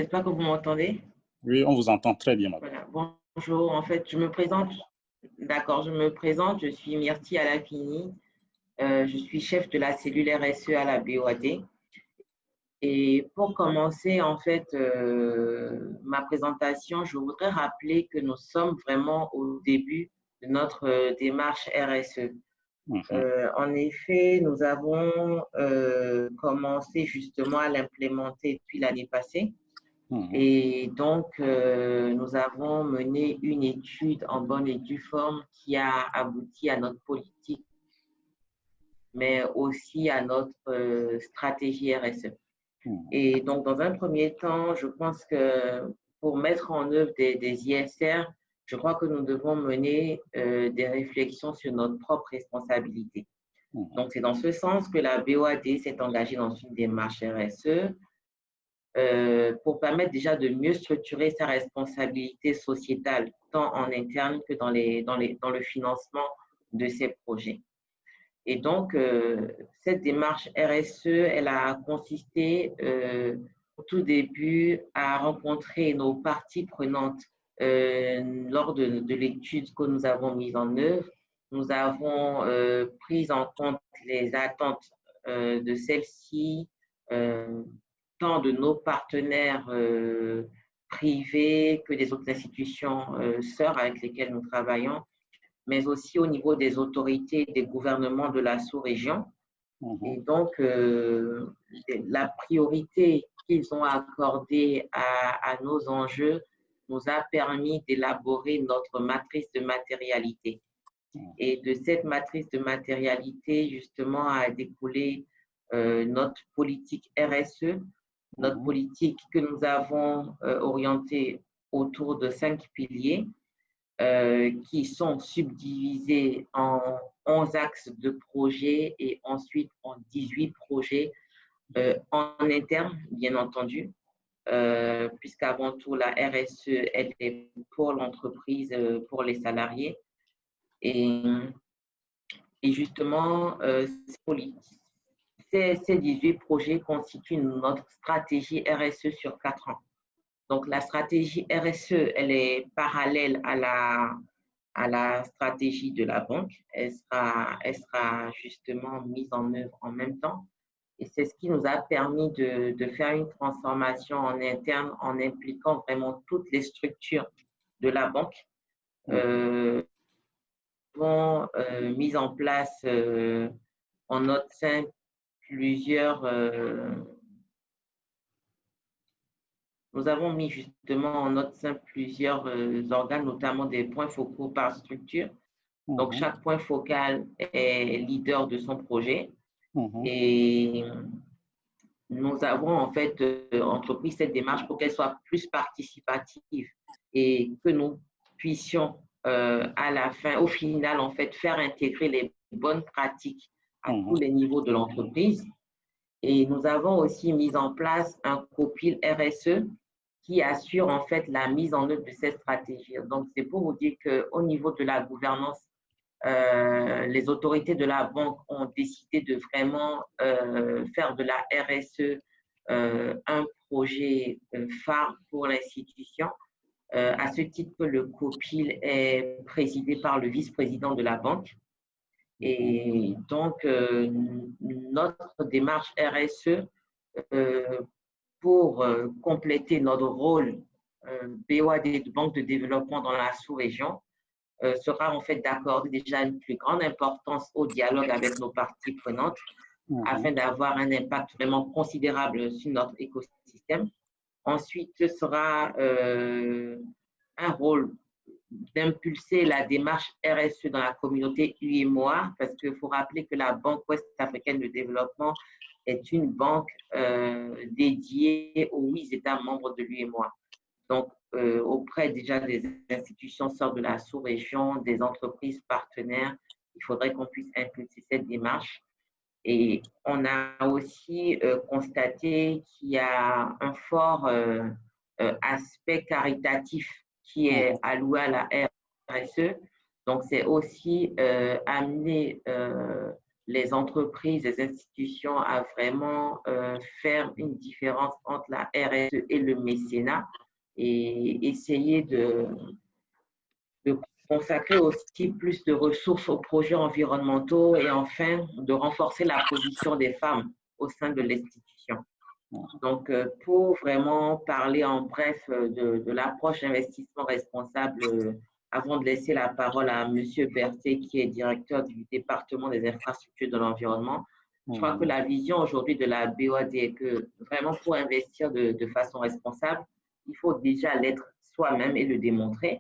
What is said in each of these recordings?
j'espère que vous m'entendez. Oui, on vous entend très bien, madame. Voilà, bonjour. En fait, je me présente. D'accord, je me présente. Je suis Myrti Alafini. Je suis chef de la cellule RSE à la BOAD. Et pour commencer, en fait, ma présentation, je voudrais rappeler que nous sommes vraiment au début de notre démarche RSE. Mhm, En effet, nous avons commencé justement à l'implémenter depuis l'année passée. mhm, Et donc, nous avons mené une étude en bonne et due forme qui a abouti à notre politique, mais aussi à notre stratégie RSE. mhm, Et donc, dans un premier temps, je pense que pour mettre en œuvre des ISR, je crois que nous devons mener des réflexions sur notre propre responsabilité. mhm, Donc, c'est dans ce sens que la BOAD s'est engagée dans une démarche RSE pour permettre déjà de mieux structurer sa responsabilité sociétale, tant en interne que dans le financement de ces projets. Et donc, cette démarche RSE, elle a consisté au tout début à rencontrer nos parties prenantes lors de l'étude que nous avons mise en œuvre. Nous avons pris en compte les attentes de celles-ci, tant de nos partenaires privés que des autres institutions sœurs avec lesquelles nous travaillons, mais aussi au niveau des autorités et des gouvernements de la sous-région. mhm, Et donc, la priorité qu'ils ont accordée à nos enjeux nous a permis d'élaborer notre matrice de matérialité. Et de cette matrice de matérialité, justement, a découlé notre politique RSE, notre mhm, politique que nous avons orientée autour de 5 piliers qui sont subdivisés en 11 axes de projets et ensuite en 18 projets en interne, bien entendu, puisqu'avant tout, la RSE, elle est pour l'entreprise, pour les salariés. Et, et justement, ces 18 projets constituent notre stratégie RSE sur 4 ans. Donc, la stratégie RSE, elle est parallèle à la stratégie de la banque. Elle sera justement mise en œuvre en même temps. Et c'est ce qui nous a permis de faire une transformation en interne en impliquant vraiment toutes les structures de la banque. mhm. Avons mis en place en notre sein plusieurs nous avons mis justement en notre sein plusieurs organes, notamment des points focaux par structure. Donc, Mhm, chaque point focal est leader de son projet mhm, et nous avons en fait entrepris cette démarche pour qu'elle soit plus participative et que nous puissions à la fin, au final, en fait, faire intégrer les bonnes pratiques à tous mhm, les niveaux de l'entreprise. Et nous avons aussi mis en place un copil RSE qui assure en fait la mise en œuvre de cette stratégie. Donc, c'est pour vous dire qu'au niveau de la gouvernance, les autorités de la banque ont décidé de vraiment faire de la RSE un projet phare pour l'institution. À ce titre, le COPIL est présidé par le vice-président de la banque. mhm. Et donc, notre démarche RSE euh, pour compléter notre rôle BOAD de Banque de développement dans la sous-région sera en fait d'accorder déjà une plus grande importance au dialogue avec nos parties prenantes Mhm, afin d'avoir un impact vraiment considérable sur notre écosystème. Ensuite, ce sera un rôle d'impulser la démarche RSE dans la communauté UEMOA, parce qu'il faut rappeler que la Banque ouest-africaine de développement est une banque dédiée aux 8 États membres de l'UEMOA. Donc, auprès déjà des institutions sortent de la sous-région, des entreprises partenaires, il faudrait qu'on puisse impulser cette démarche. Et on a aussi constaté qu'il y a un fort aspect caritatif qui est mhm, alloué à la RSE. Donc, c'est aussi amener les entreprises, les institutions à vraiment faire une différence entre la RSE et le mécénat et essayer de consacrer aussi plus de ressources aux projets environnementaux et enfin de renforcer la position des femmes au sein de l'institution. Donc, pour vraiment parler en bref de l'approche d'investissement responsable, avant de laisser la parole à M. Berthet, qui est directeur du département des infrastructures de l'environnement, je crois que la vision aujourd'hui de la BOAD est que vraiment pour investir de façon responsable, il faut déjà l'être soi-même et le démontrer.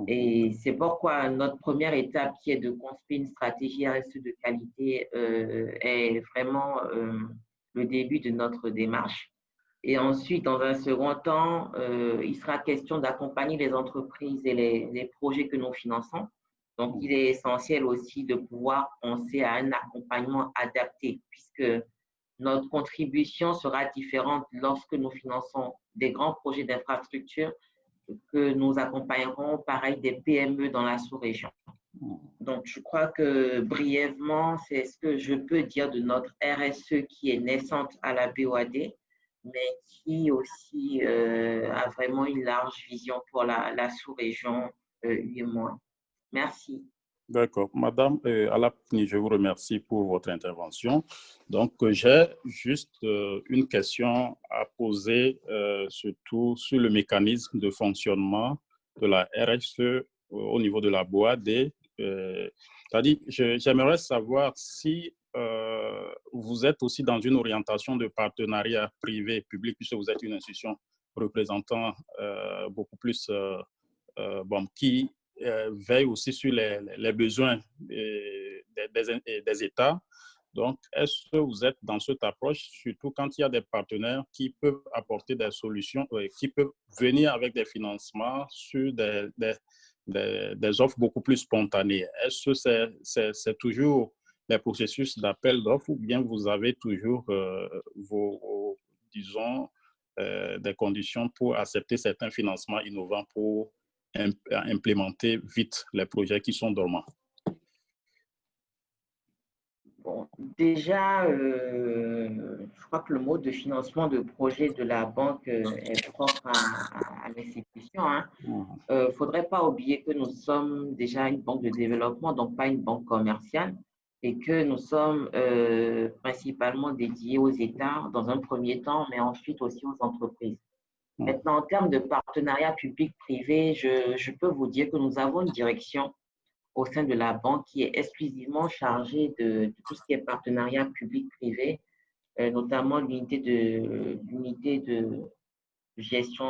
Et c'est pourquoi notre première étape, qui est de construire une stratégie RSE de qualité, est vraiment le début de notre démarche. Et ensuite, dans un second temps, il sera question d'accompagner les entreprises et les projets que nous finançons. Donc, il est essentiel aussi de pouvoir penser à un accompagnement adapté, puisque notre contribution sera différente lorsque nous finançons des grands projets d'infrastructure que nous accompagnerons, pareil, des PME dans la sous-région. Donc, je crois que brièvement, c'est ce que je peux dire de notre RSE qui est naissante à la BOAD, mais qui aussi a vraiment une large vision pour la sous-région UEMOA. Merci. D'accord. Madame Alapni, je vous remercie pour votre intervention. Donc, j'ai juste une question à poser, surtout sur le mécanisme de fonctionnement de la RSE au niveau de la BOAD. C'est-à-dire, j'aimerais savoir si vous êtes aussi dans une orientation de partenariat privé-public, puisque vous êtes une institution représentant beaucoup plus qui veille aussi sur les besoins des États. Donc, est-ce que vous êtes dans cette approche, surtout quand il y a des partenaires qui peuvent apporter des solutions, qui peuvent venir avec des financements sur des offres beaucoup plus spontanées? Est-ce que c'est toujours les processus d'appel d'offres ou bien vous avez toujours disons, des conditions pour accepter certains financements innovants pour implémenter vite les projets qui sont dormants? Bon, déjà, je crois que le mode de financement de projet de la banque est propre à l'institution. Il ne faudrait pas oublier que nous sommes déjà une banque de développement, donc pas une banque commerciale, et que nous sommes principalement dédiés aux États dans un premier temps, mais ensuite aussi aux entreprises. Maintenant, en termes de partenariat public-privé, je peux vous dire que nous avons une direction au sein de la banque qui est exclusivement chargée de tout ce qui est partenariat public-privé, notamment l'unité de gestion